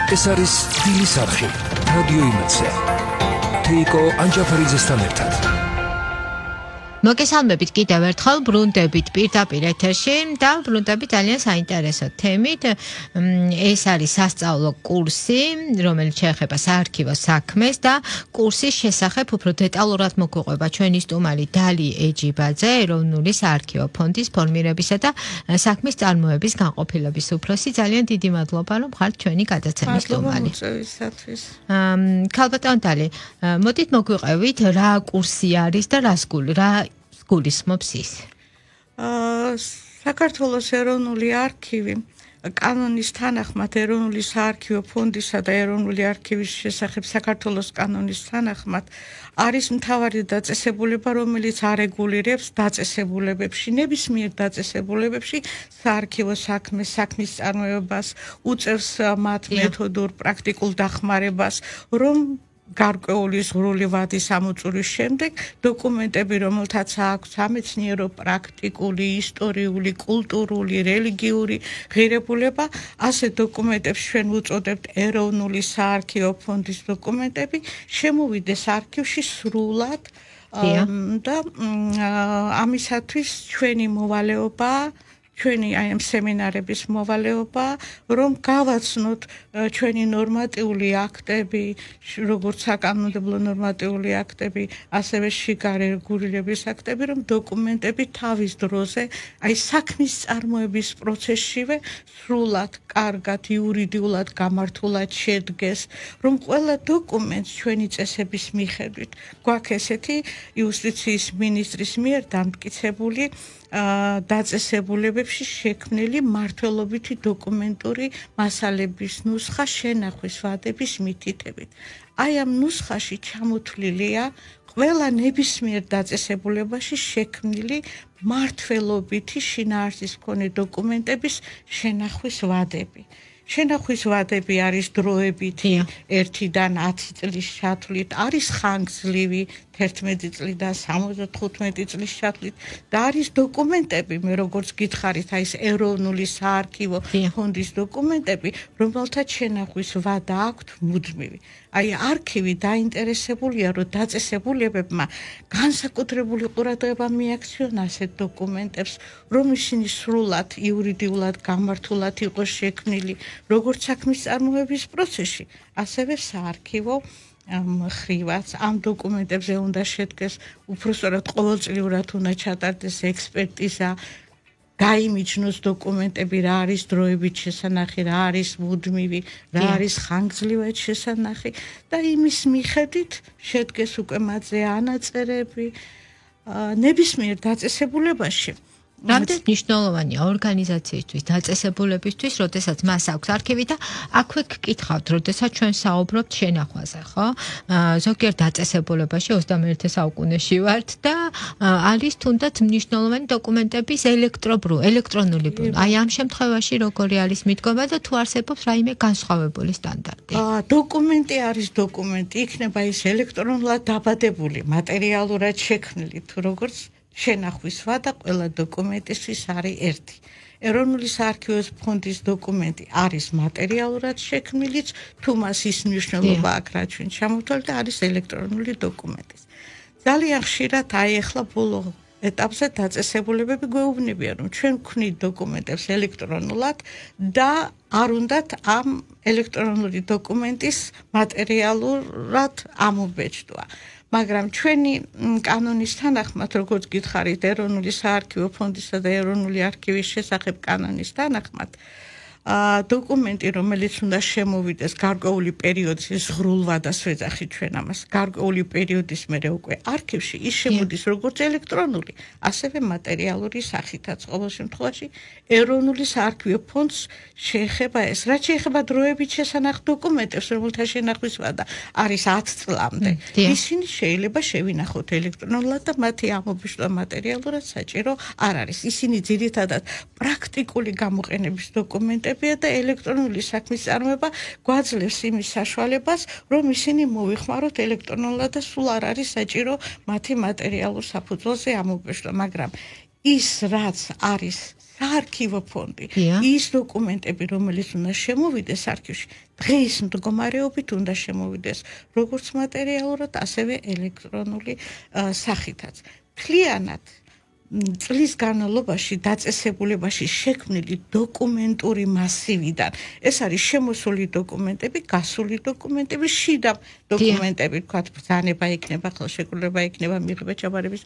ეს არის დილის არხი, რადიო იმედზე. თეიკო ანჯაფარიძესთან ერთად. მოგესალმებით კიდევ ერთხელ ბრუნდებით პირდაპირ ეთერში და ბრუნდებით ძალიან საინტერესო თემით. ეს არის სასწავლო კურსი, რომელიც შეეხება საარქივო საქმეს და კურსის შესახებ უფრო დეტალურად მოგყვება ჩვენი სტუმარი დალი ეჯიბაძე, ეროვნული საარქივო ფონდის ფორმირებისა და საქმის წარმოების განყოფილების უფროსი. ძალიან დიდი მადლობა, რომ ხართ ჩვენი გადაცემის სტუმარი. ქალბატონ დალი, მოდით მოგვიყევით რა კურსი არის და რა გულისხმობს ის? საქართველოს ეროვნული არქივი კანონის თანახმად ეროვნული საარქივო ფონდისა და ეროვნული არქივის შესახებ საქართველოს კანონის თანახმად არის მთავარი დაწესებულება, რომელიც არეგულირებს დაწესებულებებში, ნებისმიერ დაწესებულებებში საარქივო საქმის წარმოებას, უწევს მათ მეთოდურ პრაქტიკულ დახმარებას, რომ გარკვეული ზღვრული ვადის ამოწურის შემდეგ დოკუმენტები, რომელთაც აქვს სამეცნიერო, პრაქტიკული, ისტორიული, კულტურული, რელიგიური ღირებულება, ასე დოკუმენტებს ჩვენ ვუწოდებთ ეროვნული საარქივო ფონდის დოკუმენტები, შემოვიდეს არქივში სრულად და ამისათვის ჩვენი მოვალეობაა, ჩვენი აი ამ სემინარების მოვალეობა, რომ გავაცნოთ ჩვენი ნორმატიული აქტები, როგორც საკანონმდებლო ნორმატიული აქტები, ასევე შიგარე რეგულირების აქტები, რომ დოკუმენტები თავის დროზე, აი საქმის წარმოების პროცესშივე სრულად, კარგად, იურიდიულად გამართულად შედგეს, რომ ყველა დოკუმენტს ჩვენი წესების მიხედვით გვაქვს ესეთი იუსტიციის მინისტრის მიერ დამტკიცებული დაწესებულებებში შექმნილი მმართველობითი დოკუმენტური მასალების ნუსხა შენახვის ვადების მითითებით. აი ამ ნუსხაში ჩამოთვლილია ყველა ნებისმიერ დაწესებულებაში შექმნილი მმართველობითი შინაარსის მქონე დოკუმენტების შენახვის ვადები. შენახვის ვადები არის დროებითი 1-დან 10 წლის ჩათვლით, არის ხანგრძლივი 11 წლიდან 75 წლის ჩათვლით და არის დოკუმენტები, მე როგორც გითხარით, აი ეს ეროვნული საარქივო ფონდის დოკუმენტები, რომელთაც შენახვის ვადა აქვთ მუდმივი. აი არქივი დაინტერესებულია, რომ დაწესებულებებმა განსაკუთრებული ყურადღება მიაქციონ ასეთ დოკუმენტებს, რომ ისინი სრულად, იურიდიულად გამართულად იყოს შექმნილი, როგორც საქმის წარმოების პროცესში, ასევე საარქივო მხრივაც ამ დოკუმენტებზე უნდა შედგეს, უпростоრად ყოველწლიურად უნდა ჩატარდეს ექსპერტიზა, გაიმიჯნოს დოკუმენტები, რა არის დროებით შესანახი, რა არის მუდმივი, რა არის ხანგრძლივად შესანახი და იმის მიხედვით შედგეს უკვე მათზე ანაწერები ნებისმიერ დაწესებულებაში. რამდენად მნიშვნელოვანია ორგანიზაციისთვის, დაწესებულებისთვის, როდესაც მას აქვს არქივი და აქვე გკითხავთ, როდესაც ჩვენ საუბრობთ შენახვაზე, ხო? ზოგიერთ დაწესებულებაში 21 საუკუნეში ვართ და არის თუნდაც მნიშვნელოვანი დოკუმენტების ელექტრონული ბრუნვა. აი ამ შემთხვევაში როგორი არის მიდგომა და თუ არსებობს რაიმე განსხვავებული სტანდარტი? დოკუმენტი არის დოკუმენტი, იქნება ის ელექტრონულად დაბადებული, მატერიალურად შექმნილი, თუ როგორც შენახვის ვადა ყველა დოკუმენტისთვის არის ერთი. ეროვნული საარქივო ფონდის დოკუმენტი არის მატერიალურად შექმნილიც, თუ მას ის მნიშვნელობა აქვს, რაც ჩვენ ჩამოვთვალეთ და არის ელექტრონული დოკუმენტი. ძალიან ხშირად აი ახლა ბოლო ეტაპზე დაწესებულებები გვეუბნებიან, რომ ჩვენ ვქნით დოკუმენტებს ელექტრონულად და არ უნდათ ამ ელექტრონული დოკუმენტის მატერიალურად ამობეჭდვა. მაგრამ ჩვენი კანონის თანახმად, როგორც გითხარით, ეროვნული საარქივო ფონდისა და ეროვნული არქივის შესახებ კანონის თანახმად, დოკუმენტი, რომელიც უნდა შემოვიდეს გარკვეული პერიოდის ზღვრულ ვადას ვეძახით ჩვენ ამას, გარკვეული პერიოდის მერე უკვე არქივში ის შემოდის როგორც ელექტრონული, ასევე მატერიალური სახითაც. ყოველ შემთხვევაში ეროვნული საარქივო ფონდს შეეხება ეს, რაც შეეხება დროებით შესანახ დოკუმენტებს, რომელთა შენახვის ვადა არის 10 წლამდე. ისინი შეიძლება შევინახოთ ელექტრონულად და მათი ამობეჭდვა მატერიალურად საჭირო არ არის. ისინი ძირითადად პრაქტიკული გამოყენების დოკუმენტებია და ელექტრონული საქმის წარმოება გვაძლევს იმის საშუალებას, რომ ისინი მოვიხმაროთ ელექტრონულად და სულ არ არის საჭირო მათი მატერიალურ საფუძველზე ამობეჭდვა, მაგრამ ის რაც არის საარქივო ფონდი, ის დოკუმენტები, რომელიც უნდა შემოვიდეს არქივში, დღის მდგომარეობით უნდა შემოვიდეს როგორც მატერიალურად, ასევე ელექტრონული სახითაც. მთლიანად წლის განმავლობაში დაწესებულებაში შექმნილი დოკუმენტური მასივიდან ეს არის შემოსული დოკუმენტები, გასული დოკუმენტები, შიდა დოკუმენტები, თქვათ, ბრძანება იქნება, ხელშეკრულება იქნება, მიღება ჩაბარების.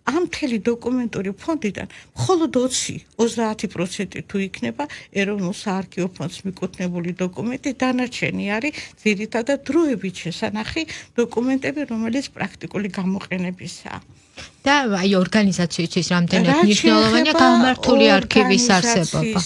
ამ მთელი დოკუმენტური ფონდიდან მხოლოდ 20% თუ იქნება ეროვნულ საარქივო ფონდს მიკუთვნებული დოკუმენტი, დანარჩენი არის ძირითადად დროებით შესანახი დოკუმენტები, რომელიც პრაქტიკული გამოყენებისაა. და აი ორგანიზაციისთვის რამდენად მნიშვნელოვანია გამართული არქივის არსებობა.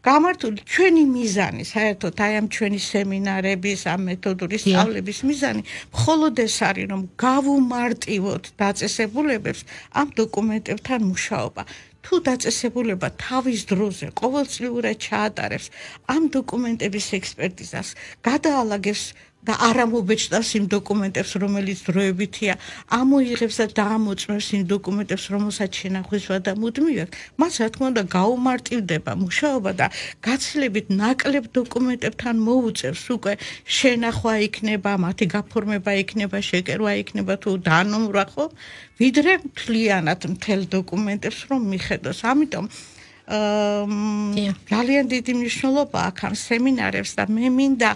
გამართული ჩვენი მიზანი, საერთოდ აი ამ ჩვენი სემინარების, ამ მეთოდური სწავლების მიზანი მხოლოდ ეს არის, რომ გავუმარტივოთ დაწესებულებებს ამ დოკუმენტებთან მუშაობა. თუ დაწესებულება თავის დროზე ყოველწლიურად ჩაატარებს ამ დოკუმენტების ექსპერტიზას, გადაალაგებს და არ ამობეჭდავს იმ დოკუმენტებს, რომელიც დროებითია, ამოიღებს და დაამოწმებს იმ დოკუმენტებს, რომელსაც შენახვის ვადა მუდმივი აქვს, მას რა თქმა უნდა გაუმარტივდება მუშაობა და გაცილებით ნაკლებ დოკუმენტებთან მოუწევს უკვე შენახვა იქნება, მათი გაფორმება იქნება, შეკერვა იქნება თუ დანომრვა, ხო? ვიდრე მთლიანად მთელ დოკუმენტებს რომ მიხედოს. ამიტომ ძალიან დიდი მნიშვნელობა აქვს ამ სემინარებს და მე მინდა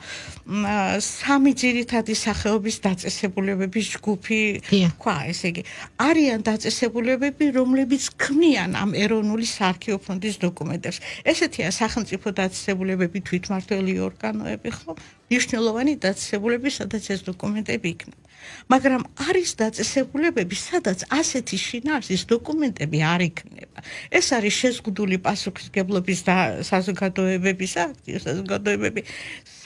სამი ძირითადი სახეობის დაწესებულებების ჯგუფი თქვა, ესე იგი, არიან დაწესებულებები, რომლებიც ქმნიან ამ ეროვნული საარქივო ფონდის დოკუმენტებს. ესეთია სახელმწიფო დაწესებულებები, თვითმმართველი ორგანოები, ხო? მნიშვნელოვანი დაწესებულებები, სადაც ეს დოკუმენტები იქნება. მაგრამ არის დაწესებულებები, სადაც ასეთი შინაარსის დოკუმენტები არ იქნება. ეს არის შეზღუდული პასუხისმგებლობის და საზოგადოებების აქტი, საზოგადოებები,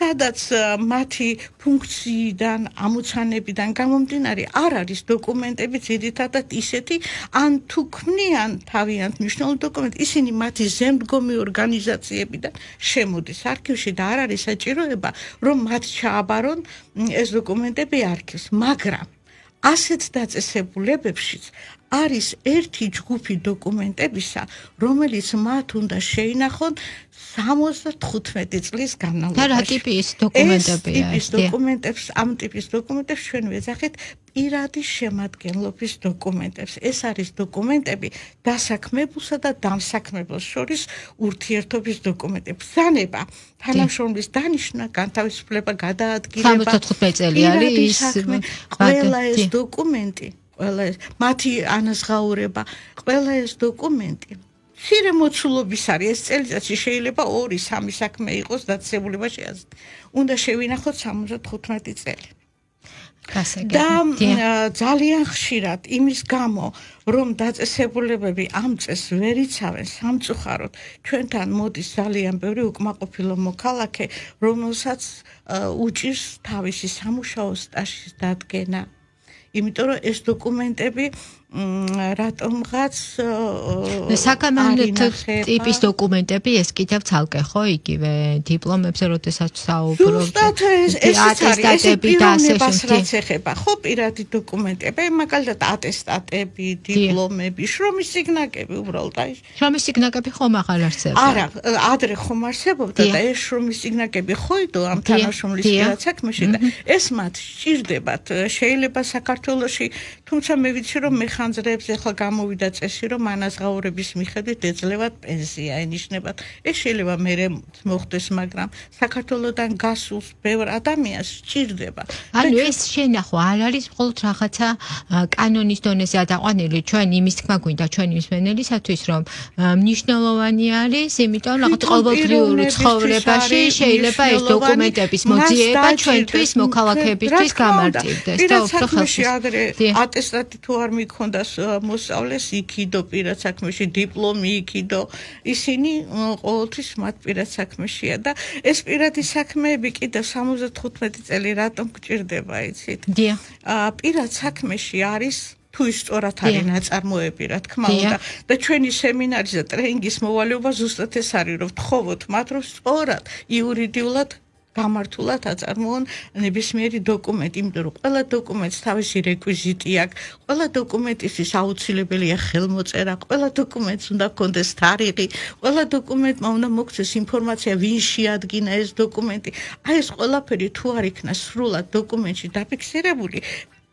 სადაც მათი ფუნქციიდან, ამოცანებიდან გამომდინარე არ არის დოკუმენტები ძირითადად ისეთი, ან თუ ქმნიან თავიანთ მნიშვნელოვან დოკუმენტს, ისინი მათი ზემდგომი ორგანიზაციებიდან შემოდის არქივში და არ არის საჭიროება, რომ მათ ჩააბარონ ეს დოკუმენტები არქივს. მაგრამ ასეთ დაწესებულებებშიც არის ერთი ჯგუფი დოკუმენტებისა, რომელიც მათ უნდა შეინახონ 75 წლის განმავლობაში. და რა ტიპის დოკუმენტებია ეს? ამ ტიპის დოკუმენტებს ჩვენ ვეძახით პირადი შემადგენლობის დოკუმენტებს. ეს არის დოკუმენტები დასაქმებულსა და დამსაქმებელს შორის ურთიერთობის დოკუმენტები. ბრძანება, თანამშრომლის დანიშვნა, განთავისუფლება, გადაადგილება. 75 წელი არის ის ყველა ეს დოკუმენტი, ყველა ეს მათი ანაზღაურება, ყველა ეს დოკუმენტი მცირე მოცულობის არის. ეს წელიწადში შეიძლება 2-3 საქმე იყოს დაწესებულება შეაზრდეთ. უნდა შევინახოთ 75 წელი. და ძალიან ხშირად იმის გამო, რომ დაწესებულებები ამ წესს ვერ იცავენ სამწუხაროდ, ჩვენთან მოდის ძალიან ბევრი უკმაყოფილო მოქალაქე, რომელსაც უჭირს თავისი სამუშაო სტაჟის დადგენა. იმიტომ რომ ეს დოკუმენტები რატომღაც საკანონმდებლო ტიპის დოკუმენტები ეს კიდევ ცალკე ხო იგივე დიპლომებზე როდესაც საუბრობთ. ზუსტად ეს არის პიროვნებას რაც ეხება, ხო პირადი დოკუმენტები, მაგალითად ატესტატები, დიპლომები, შრომის სიგნაკები უბრალოდ აი. შრომის სიგნაკები ხომ აღარ არსებობს? არა, ადრე ხომ არსებობდა და ეს შრომის სიგნაკები ხოიდო ამ თანაშრომლის პირად საქმეში და ეს მათ სჭირდებათ. შეიძლება საქართველოში, თუმცა მე ვიცი რომ ხანძრებს ახლა გამოვიდა წესი, რომ ანაზღაურების მიხედვით ეძლევათ პენსია, ენიშნებათ. ეს შეიძლება მერე მოხდეს, მაგრამ საქართველოსთან გასულს ბევრ ადამიანს სჭირდება. ანუ ეს შენახვა არ არის მხოლოდ რაღაცა კანონის დონეზე ადაყვანილი, ჩვენ იმის თქმა გვინდა ჩვენი მსმენელისათვის, რომ მნიშვნელოვანი არის, იმიტომ რაღაც ყოველდღიურ ცხოვრებაში შეიძლება ეს დოკუმენტების მოძიება ჩვენთვის მოქალაქეებისთვის გამარტივდეს და უფრო ხელშეუხებელი. ატესტატი თუ არ მიქონდა მოსწავლეს იქიდო პირად საქმეში, დიპლომი იქიდო, ისინი ყოველთვის მათ პირად საქმეშია და ეს პირადი საქმეები კიდევ 75 წელი რატომ გჭირდება, იცით? პირად საქმეში არის თუ ის სწორად არის ნაწარმოები, რა თქმა უნდა, და ჩვენი სემინარის და ტრენინგის მოვალეობა ზუსტად ეს არის, რომ ვთხოვოთ მათ, რომ სწორად იურიდიულად გამართულად აწარმოონ ნებისმიერი დოკუმენტი, იმიტომ რომ ყველა დოკუმენტს თავისი რეკვიზიტი აქვს, ყველა დოკუმენტისთვის აუცილებელია ხელმოწერა, ყველა დოკუმენტს უნდა ჰქონდეს თარიღი, ყველა დოკუმენტმა უნდა მოგცეს ინფორმაცია, ვინ შეადგინა ეს დოკუმენტი. აი ეს ყველაფერი თუ არ იქნა სრულად დოკუმენტში დაფიქსირებული,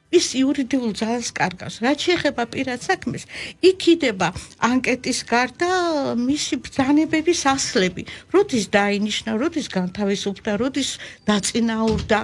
ის იურიდიულ ძალას კარგავს. რაც შეეხება პირად საქმეს, იქიდება ანკეტის გარდა მისი ბრძანებების ასლები, როდის დაინიშნა, როდის განთავისუფლდა, როდის დაწინაურდა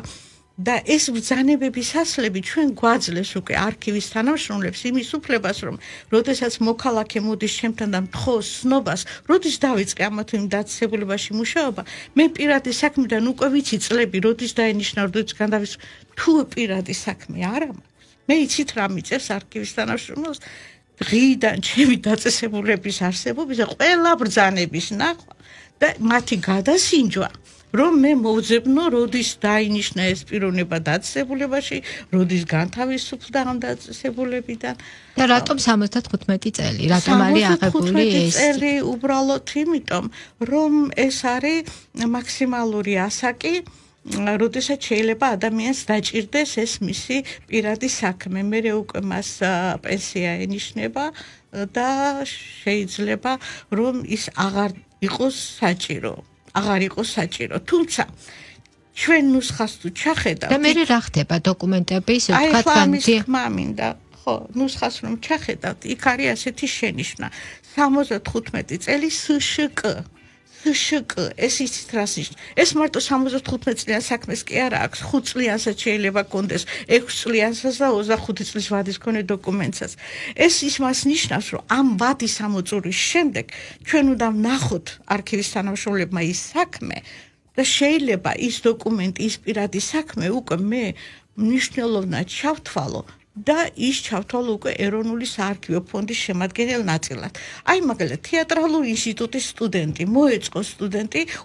და ეს ბრძანებების ასლები ჩვენ გვაძლევს უკვე არქივის თანამშრომლებს იმის უფლებას, რომ როდესაც მოქალაქე მოდის ჩემთან და მთხოვს ცნობას, როდის დავიწყე ამა თუ იმ დაწესებულებაში მუშაობა, მე პირადი საქმიდან უკვე ვიცი წლები, როდის დაინიშნა, როდის განთავისუფლდა. თუ პირადი საქმე არ მაქვს, მე იცით რა მიწევს არქივის თანამშრომლებს დღიდან ჩემი დაწესებულების არსებობისა ყველა ბრძანების ნახვა და მათი გადასინჯვა, რომ მე მოვძებნო, როდის დაინიშნა ეს პიროვნება დაწესებულებაში, როდის განთავისუფლდა ამ დაწესებულებიდან. და რატომ 75 წელი? რატომ არის აღებული ეს? 75 წელი უბრალოდ იმიტომ, რომ ეს არის მაქსიმალური ასაკი, როდესაც შეიძლება ადამიანს დაჭირდეს ეს მისი პირადი საქმე. მერე უკვე მას პენსია ენიშნება და შეიძლება რომ ის აღარ იყოს საჭირო. თუმცა ჩვენ ნუსხას თუ ჩახედავთ და მერე რა ხდება დოკუმენტების ვთქვათ თქმა მინდა, ხო, ნუსხას რომ ჩახედავთ, იქ არის ასეთი შენიშვნა 75 წელი SШK ეს იცით რას ნიშნავს? ეს მარტო 75 წლიან საქმეს კი არა აქვს, 5 წლიანსაც შეიძლება კონდეს, 6 წლიანსაც და 25 წლის ვადის მქონე დოკუმენტსაც. ეს იმას ნიშნავს, რომ ამ ვადის ამოწურის შემდეგ ჩვენ უნდა ვნახოთ არქივის თანამშრომლებმა ის საქმე და შეიძლება ის დოკუმენტი, ის პირადი საქმე უკვე მე მნიშვნელოვნად ჩავთვალო და ის ჩავთვალო უკვე ეროვნული საარქივო ფონდის შემადგენელ ნაწილად. აი მაგალითად თეატრალური ინსტიტუტის სტუდენტი მოეწყო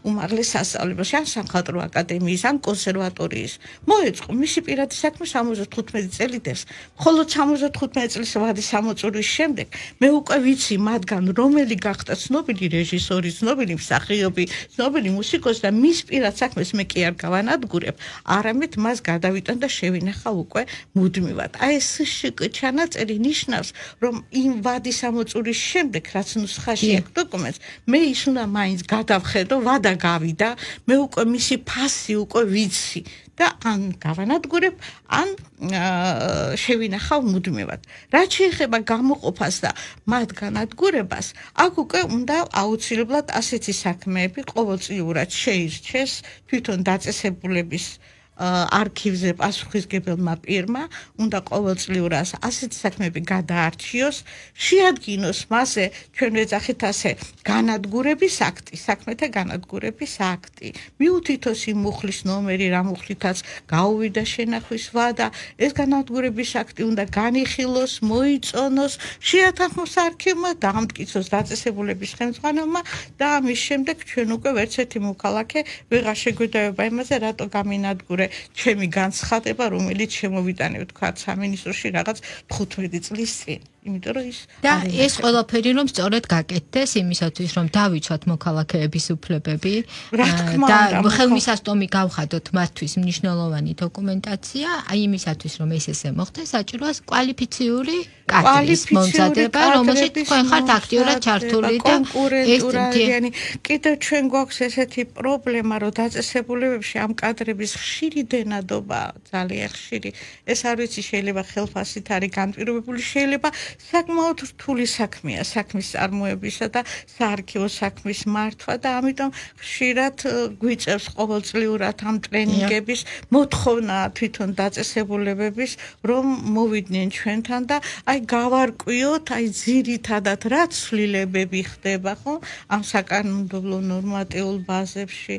უმაღლეს სასწავლებელში, ან სამხატვრო აკადემიის, ან კონსერვატორიის. მოეწყო მისი პირადი საქმე 75 წელი დევს. მხოლოდ 75 წლის ვადის ამოწურის შემდეგ მე უკვე ვიცი მათგან რომელი გახდა ცნობილი რეჟისორი, ცნობილი მსახიობი, ცნობილი მუსიკოსი და მის პირად საქმეს მე კი არ გავანადგურებ, არამედ მას გადავიტან და შევინახავ უკვე მუდმივად. აი SШK ჩანაწერი ნიშნავს, რომ იმ ვადის ამოწურის შემდეგ, რაც ნუსხაში აქვს დოკუმენტს, მე ის უნდა მაინც გადავხედო, ვადა გავიდა, მე უკვე მისი ფასი უკვე ვიცი და ან გავანადგურებ, ან შევინახავ მუდმივად. რაც შეეხება გამოყოფას და მათ განადგურებას, აქ უკვე უნდა აუცილებლად ასეთი საქმეები ყოველწლიურად შეირჩეს თვითონ დაწესებულების არქივზე პასუხისმგებელმა პირმა, უნდა ყოველწლიურად ასეთი საქმეები გადაარჩიოს, შეადგინოს მასზე, ჩვენ ვეძახით ასე, განადგურების აქტი, საქმეთა განადგურების აქტი. მიუთითოს იმ მუხლის ნომერი, რა მუხლითაც გაუვიდა შენახვის ვადა, ეს განადგურების აქტი უნდა განიხილოს, მოიწონოს, შეათანხმოს არქივმა, დაამტკიცოს დაწესებულების ხელმძღვანელმა და ამის შემდეგ ჩვენ უკვე ვერც ერთი მოქალაქე ვეღარ შეგვედავება იმაზე, რატო გამინადგურე ჩემი განცხადება, რომელიც შემოვიტანე ვთქვათ სამინისტროში რაღაც 15 წლის წინ. იმიტომ რომ და ეს ყველაფერი რომ სწორედ გაკეთდეს იმისათვის რომ დავიცვათ მოქალაქეების უფლებები და ხელმისაწვდომი გავხადოთ მათთვის მნიშვნელოვანი დოკუმენტაცია, აი იმისათვის რომ ეს ესე მოხდეს, საჭიროა კვალიფიციური კადრის მომზადება, რომელშიც თქვენ ხართ აქტიურად ჩართული და კონკურენტული. კიდევ ჩვენ გვაქვს ესეთი პრობლემა, რომ დაწესებულებებში ამ კადრების ხშირი დენადობა, ძალიან ხშირი. ეს არ ვიცი, შეიძლება ხელფასით არის განპირობებული, შეიძლება საკმაოდ რთული საქმეა საქმის წარმოებისა და საარქივო საქმის მართვა და ამიტომ ხშირად გვიწევს ყოველწლიურად ამ ტრენინგების მოთხოვნა თვითონ დაწესებულებების, რომ მოვიდნენ ჩვენთან და აი გავარკვიოთ, აი ძირითადად რა ცვლილებები ხდება, ხო? ამ საკანონმდებლო ნორმატიულ ბაზებში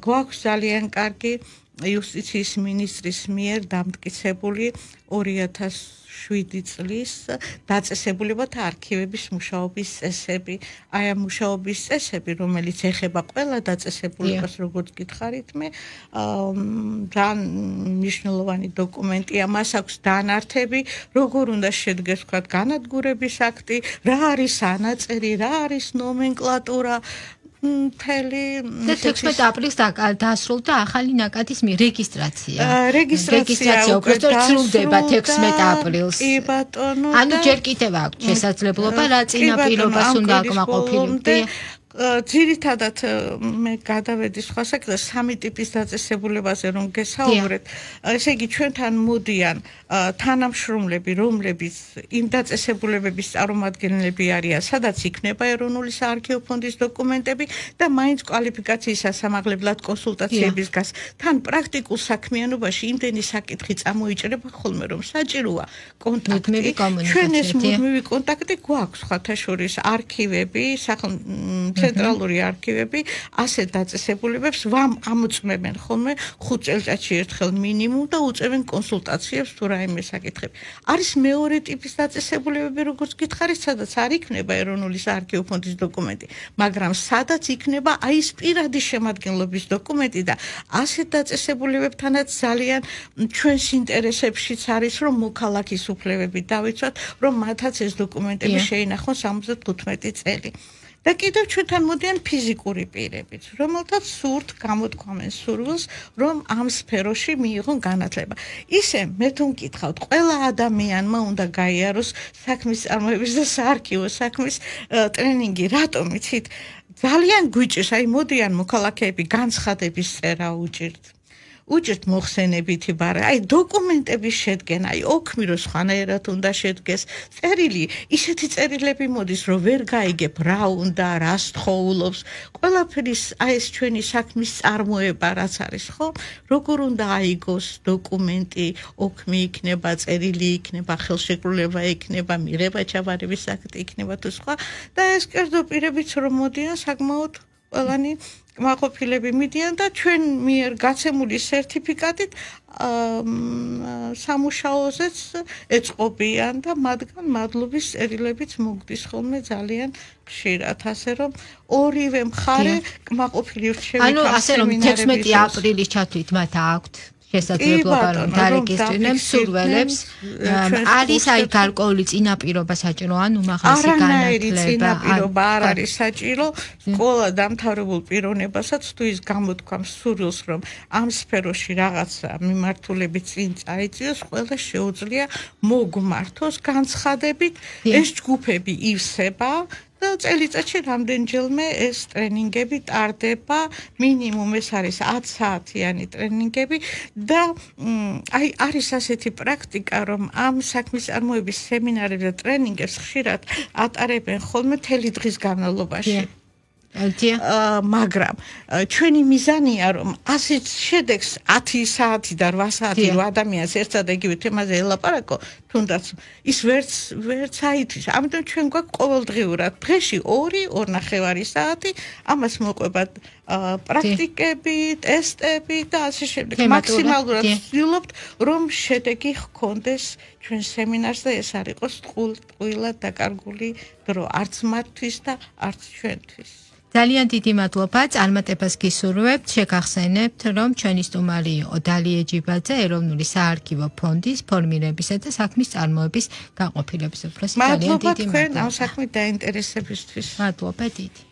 გვაქვს ძალიან კარგი იუსტიციის მინისტრის მიერ დამტკიცებული 2007 წლის დაწესებულებათა არქივების მუშაობის წესები. აი ამ მუშაობის წესები, რომელიც ეხება ყველა დაწესებულებას, როგორც გითხარით მე, ძალიან მნიშვნელოვანი დოკუმენტია, მას აქვს დანართები, როგორ უნდა შედგეს, ვთქვათ, განადგურების აქტი, რა არის ანაწერი, რა არის ნომენკლატურა. მთელი და 16 აპრილს დასრულდა ახალი ნაკადის რეგისტრაცია. რეგისტრაცია უკვე დასრულდება 16 აპრილს. კი ბატონო. ანუ ჯერ კიდევ აქვს შესაძლებლობა რა წინაპირობას უნდა აკმაყოფილებდე. ძირითადად მე გადავედი სხვა საკითხზე სამი ტიპის დაწესებულებაზე რომ გესაუბრეთ. ესე იგი ჩვენთან მოდიან თანამშრომლები, რომლებიც იმ დაწესებულებების წარმომადგენლები არიან, სადაც იქნება ეროვნული საარქივო ფონდის დოკუმენტები და მაინც კვალიფიკაციის სასამაღლებლად კონსულტაციების გას. თან პრაქტიკულ საქმიანობაში იმდენი საკითხი წამოიჭრება ხოლმე რომ საჭიროა კონტაქტი. ჩვენ ეს მუდმივი კონტაქტი გვაქვს სხვათა შორის არქივები, ცენტრალური არქივები ასეთ დაწესებულებებს ამოწმებენ ხოლმე 5 წელიწადში ერთხელ მინიმუმ და უწევენ კონსულტაციებს თუ რაიმე საკითხები. არის მეორე ტიპის დაწესებულებები, როგორც გითხარით, სადაც არ იქნება ეროვნული საარქივო ფონდის დოკუმენტი, მაგრამ სადაც იქნება აი ეს პირადი შემადგენლობის დოკუმენტი და ასეთ დაწესებულებებთანაც ძალიან ჩვენს ინტერესებშიც არის, რომ მოქალაქის უფლებები დავიცვათ, რომ მათაც ეს დოკუმენტები შეინახონ 75 წელი. და კიდევ ჩვენთან მოდიან ფიზიკური პირებიც, რომელთაც სურთ გამოთქვამენ სურვილს, რომ ამ სფეროში მიიღონ განათლება. ისე მე თუ მკითხავთ, ყველა ადამიანმა უნდა გაიაროს საქმის წარმოების და საარქივო საქმის ტრენინგი, რატომ იცით? ძალიან გვიჭირს, აი მოდიან მოქალაქეები განცხადების წერა უჭირთ მოხსენებითი ბარა, აი დოკუმენტების შედგენა, აი ოქმი რო სხვანაირად უნდა შედგეს, წერილი, ისეთი წერილები მოდის, რომ ვერ გაიგებ რა უნდა, რა სთხოვულობს, ყველაფრის აი ეს ჩვენი საქმის წარმოება რაც არის, ხო? როგორ უნდა აიგოს დოკუმენტი, ოქმი იქნება, წერილი იქნება, ხელშეკრულება იქნება, მიღება ჩაბარების აქტი იქნება თუ სხვა და ეს კერძო პირებიც რომ მოდიან საკმაოდ ყველანი კმაყოფილები მიდიან და ჩვენ მიერ გაცემული სერტიფიკატით სამუშაოზეც ეწყობიან და მათგან მადლობის წერილებიც მოგდის ხოლმე ძალიან ხშირად, ასე რომ ორივე მხარე კმაყოფილი რჩევით. ანუ ასე რომ 16 აპრილის ჩათვლით მათ აქვთ შესაძლებლობა რომ დარეგისტრირდნენ მსურველებს. არის აი გარკვეული წინაპირობა საჭირო, ანუ მაღალი განათლება. არანაირი წინაპირობა არ არის საჭირო. სკოლა დამთავრებულ პიროვნებასაც თუ ის გამოთქვამს სურვილს, რომ ამ სფეროში რაღაცა მიმართულები წინ წაიწიოს, ყველა შეუძლია მოგმართოს განცხადებით. ეს ჯგუფები ივსება და წელიწადში რამდენჯერმე ეს ტრენინგები ტარდება, მინიმუმ ეს არის 10 საათიანი ტრენინგები და აი არის ასეთი პრაქტიკა, რომ ამ საქმის წარმოების სემინარებს და ტრენინგებს ხშირად ატარებენ ხოლმე მთელი დღის განმავლობაში. მაგრამ ჩვენი მიზანია რომ ასეთ შედეგს 10 საათი და 8 საათი რო ადამიანს ერთად იგივე თემაზე ელაპარაკო, თუნდაც ის ვერც აითვის. ამიტომ ჩვენ გვაქვს ყოველდღიურად დღეში 2-2.5 საათი ამას მოყვება პრაქტიკები, ტესტები და ასე შემდეგ. მაქსიმალურად ვცდილობთ რომ შედეგი ჰქონდეს ჩვენ სემინარს და ეს არ იყოს ტყუილად დაკარგული დრო არც მათთვის და არც ჩვენთვის. ძალიან დიდი მადლობა, წარმატებას გისურვებთ, შეგახსენებთ, რომ ჩვენი სტუმარი იყო დალი ეჯიბაძე, ეროვნული საარქივო ფონდის ფორმირებისა და საქმის წარმოების განყოფილების უფროსი. მადლობა თქვენ ამ საქმით დაინტერესებისთვის. მადლობა დიდი.